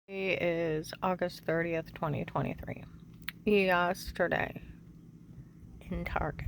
Today is August 30th, 2023. Yesterday in Target,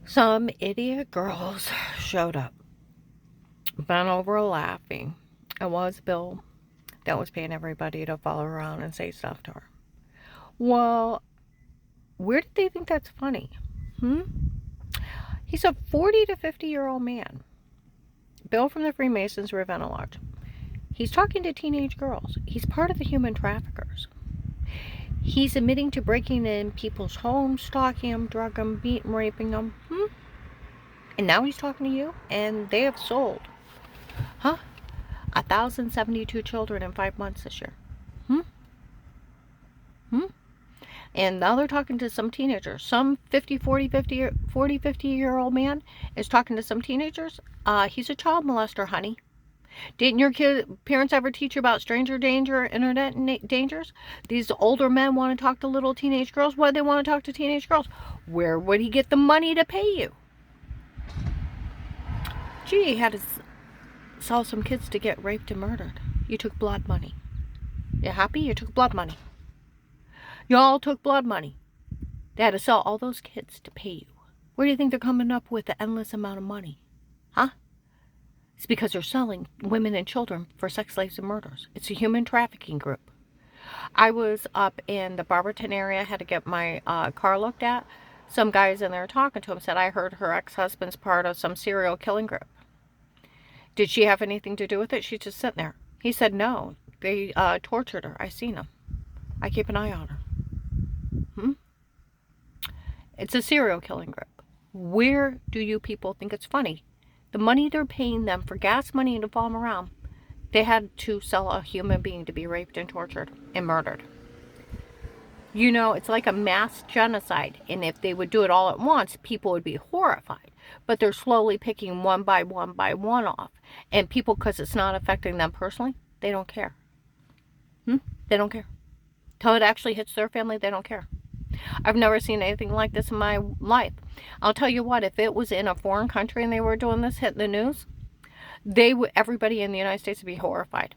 some idiot girls showed up, bent over laughing. It was Bill that was paying everybody to follow her around and say stuff to her. Well, where did they think that's funny? Hmm? He's a 40 to 50-year-old man. Bill from the Freemasons Ravenna Lodge. He's talking to teenage girls. He's part of the human traffickers. He's admitting to breaking in people's homes, stalking them, drugging them, beating, raping them. And now he's talking to you, and they have sold, 1,072 children in 5 months this year. Hmm? Hmm? And now they're talking to some teenagers. Some 50-year-old man is talking to some teenagers. He's a child molester, honey. Didn't your parents ever teach you about stranger danger, internet dangers? These older men want to talk to little teenage girls. Why do they want to talk to teenage girls? Where would he get the money to pay you? Gee, he had to sell some kids to get raped and murdered. You took blood money. You happy? You took blood money. Y'all took blood money. They had to sell all those kids to pay you. Where do you think they're coming up with the endless amount of money? It's because they're selling women and children for sex slaves and murders. It's a human trafficking group. I was up in the Barberton area, had to get my car looked at. Some guys in there talking to him said, I heard her ex-husband's part of some serial killing group. Did she have anything to do with it? She's just sitting there. He said, no, they tortured her. I seen them. I keep an eye on her. It's a serial killing group. Where do you people think it's funny? The money they're paying them for gas money and to follow them around, they had to sell a human being to be raped and tortured and murdered. You know, it's like a mass genocide. And if they would do it all at once, people would be horrified. But they're slowly picking one by one off. And people, because it's not affecting them personally, they don't care. They don't care. Till it actually hits their family, they don't care. I've never seen anything like this in my life. I'll tell you what, if it was in a foreign country and they were doing this, hitting the news, everybody in the United States would be horrified.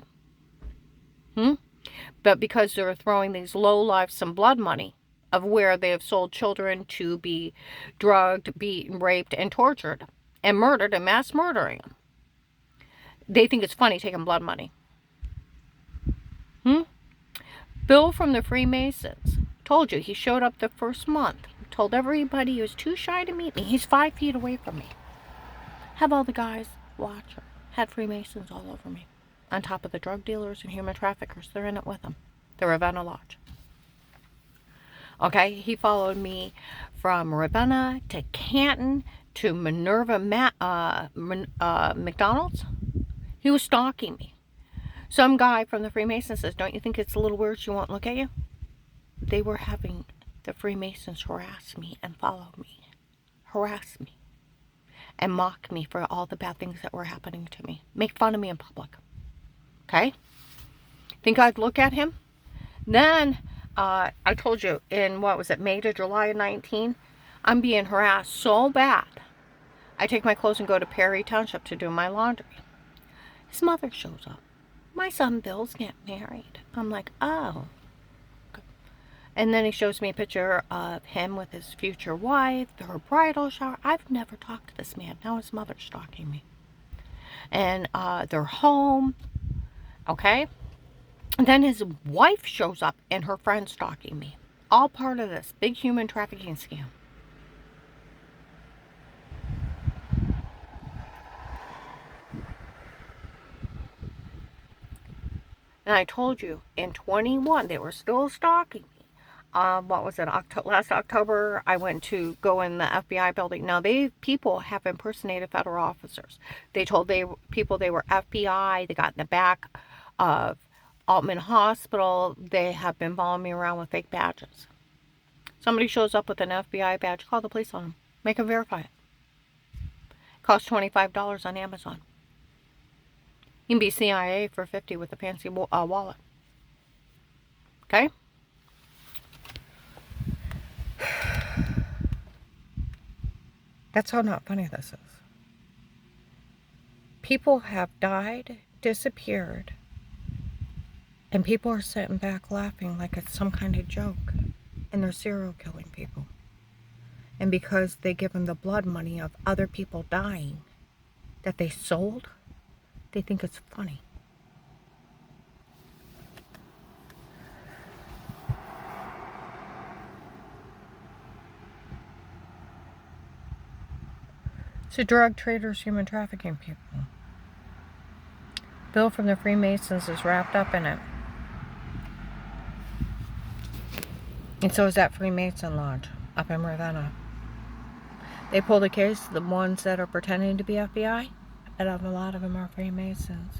But because they're throwing these low lives some blood money of where they have sold children to be drugged, beaten, raped, and tortured, and murdered, and mass murdering them, they think it's funny taking blood money. Bill from the Freemasons. Told you, he showed up the first month. Told everybody he was too shy to meet me. He's 5 feet away from me. Have all the guys watch her. Had Freemasons all over me. On top of the drug dealers and human traffickers. They're in it with him. The Ravenna Lodge. Okay, he followed me from Ravenna to Canton to Minerva McDonald's. He was stalking me. Some guy from the Freemasons says, don't you think it's a little weird she won't look at you? They were having the Freemasons harass me and follow me. Harass me. And mock me for all the bad things that were happening to me. Make fun of me in public. Okay? Think I'd look at him? Then, I told you, in, May to July of 19, I'm being harassed so bad. I take my clothes and go to Perry Township to do my laundry. His mother shows up. My son Bill's getting married. I'm like, oh. And then he shows me a picture of him with his future wife, her bridal shower. I've never talked to this man. Now his mother's stalking me. And they're home. Okay? And then his wife shows up and her friend stalking me. All part of this big human trafficking scam. And I told you, in 21, they were still stalking me. Last October, I went to go in the FBI building. Now, people have impersonated federal officers. They told people they were FBI. They got in the back of Altman Hospital. They have been following me around with fake badges. Somebody shows up with an FBI badge, call the police on them. Make them verify it. Costs $25 on Amazon. You can be CIA for $50 with a fancy wallet. Okay? That's how not funny this is. People have died, disappeared, And people are sitting back laughing like it's some kind of joke. And they're serial killing people. And because they give them the blood money of other people dying that they sold, they think it's funny. So drug traders, human trafficking people. Bill from the Freemasons is wrapped up in it. And so is that Freemason Lodge up in Ravenna. They pulled a case, the ones that are pretending to be FBI, and a lot of them are Freemasons.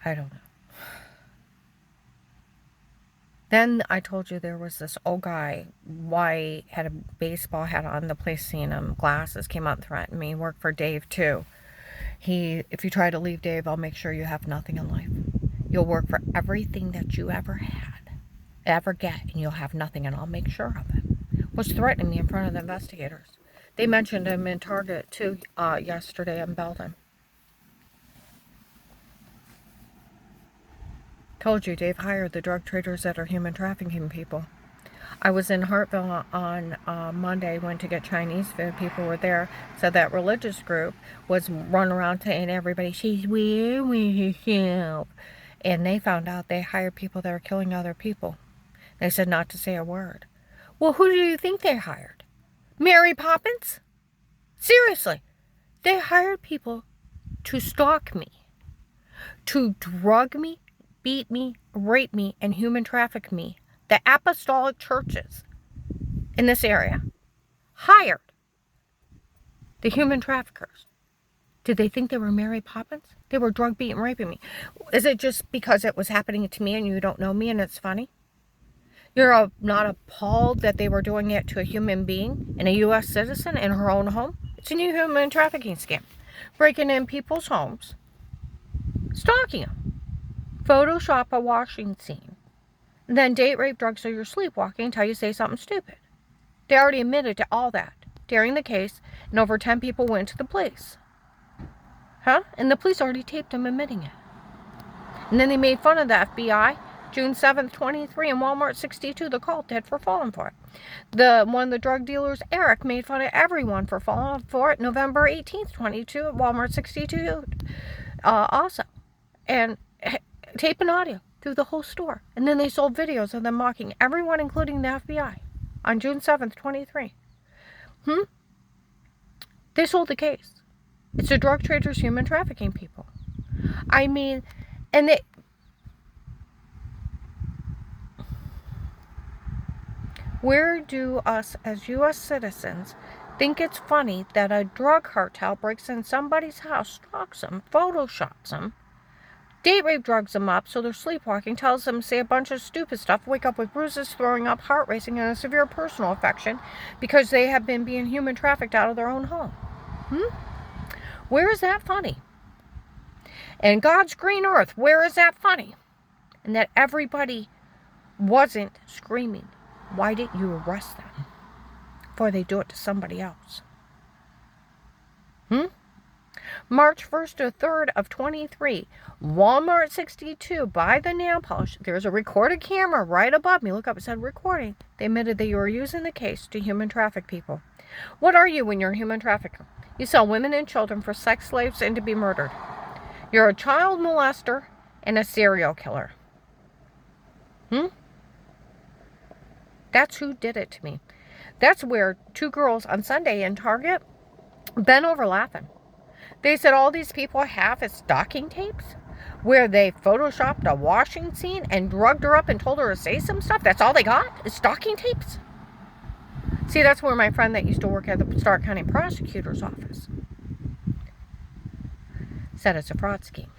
I don't know. Then I told you there was this old guy, white, had a baseball hat on, the police seen him, glasses, came out and threatened me, worked for Dave too. If you try to leave Dave, I'll make sure you have nothing in life. You'll work for everything that you ever had, ever get, and you'll have nothing, and I'll make sure of it. Was threatening me in front of the investigators. They mentioned him in Target too yesterday in Belden. Told you, Dave hired the drug traders that are human trafficking people. I was in Hartville on Monday, went to get Chinese food. People were there. So that religious group was running around saying everybody, she's weird, we help. And they found out they hired people that are killing other people. They said not to say a word. Well, who do you think they hired? Mary Poppins? Seriously. They hired people to stalk me, to drug me, beat me, rape me, and human traffic me. The apostolic churches in this area hired the human traffickers. Did they think they were Mary Poppins? They were drug beating, raping me. Is it just because it was happening to me and you don't know me and it's funny? You're not appalled that they were doing it to a human being and a U.S. citizen in her own home? It's a new human trafficking scam. Breaking in people's homes, stalking them. Photoshop a washing scene. Then date, rape, drugs, so you're sleepwalking until you say something stupid. They already admitted to all that during the case, and over 10 people went to the police. And the police already taped them admitting it. And then they made fun of the FBI, June 7th, 23, in Walmart 62, the cult did for falling for it. One of the drug dealers, Eric, made fun of everyone for falling for it, November 18th, 22, at Walmart 62, also. And tape and audio through the whole store. And then they sold videos of them mocking everyone, including the FBI, on June 7th, 23. They sold the case. It's the drug traders, human trafficking people. I mean, and they... Where do us as U.S. citizens think it's funny that a drug cartel breaks in somebody's house, stalks them, photoshops them, date rape, drugs them up so they're sleepwalking, tells them to say a bunch of stupid stuff, wake up with bruises, throwing up, heart racing, and a severe personal affection because they have been being human trafficked out of their own home? Where is that funny? And God's green earth, where is that funny? And that everybody wasn't screaming, why didn't you arrest them before they do it to somebody else? March 1st to 3rd of 23, Walmart 62, by the nail polish. There's a recorded camera right above me. Look up, it said recording. They admitted that you were using the case to human traffic people. What are you when you're a human trafficker? You sell women and children for sex slaves and to be murdered. You're a child molester and a serial killer. That's who did it to me. That's where two girls on Sunday in Target bent over laughing. They said all these people have is stalking tapes where they photoshopped a washing scene and drugged her up and told her to say some stuff. That's all they got is stalking tapes. See, that's where my friend that used to work at the Stark County Prosecutor's Office said it's a fraud scheme.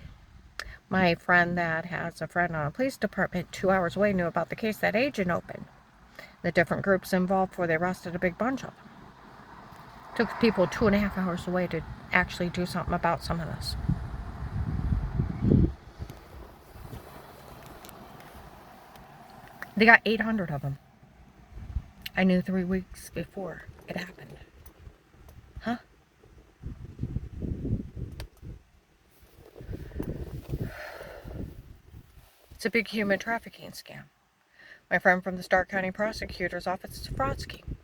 My friend that has a friend on a police department 2 hours away knew about the case that agent opened. The different groups involved before they arrested a big bunch of them. Took people 2.5 hours away to actually do something about some of this. They got 800 of them. I knew 3 weeks before it happened. It's a big human trafficking scam. My friend from the Stark County Prosecutor's Office is a fraud scheme.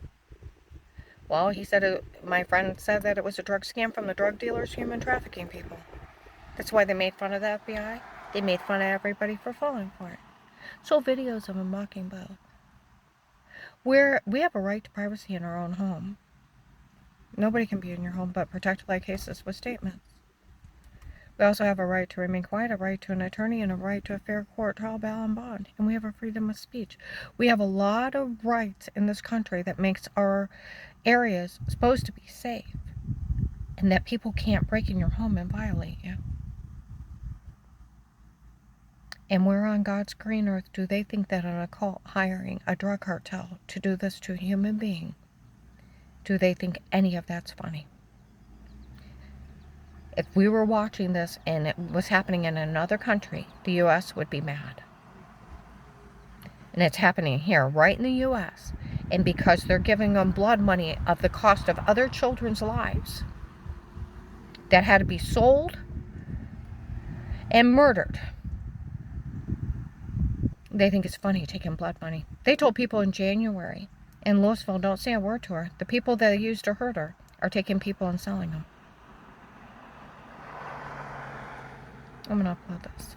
Well, he said my friend said that it was a drug scam from the drug dealers, human trafficking people. That's why they made fun of the FBI. They made fun of everybody for falling for it. So videos of them mocking both. We have a right to privacy in our own home. Nobody can be in your home but protected by cases with statements. We also have a right to remain quiet, a right to an attorney, and a right to a fair court trial, bail, and bond. And we have a freedom of speech. We have a lot of rights in this country that makes our areas supposed to be safe. And that people can't break in your home and violate you. And where on God's green earth do they think that an occult hiring a drug cartel to do this to a human being, do they think any of that's funny? If we were watching this and it was happening in another country, the U.S. would be mad. And it's happening here, right in the U.S. And because they're giving them blood money of the cost of other children's lives that had to be sold and murdered, they think it's funny taking blood money. They told people in January in Louisville, don't say a word to her. The people that used to hurt her are taking people and selling them. I'm going to upload this.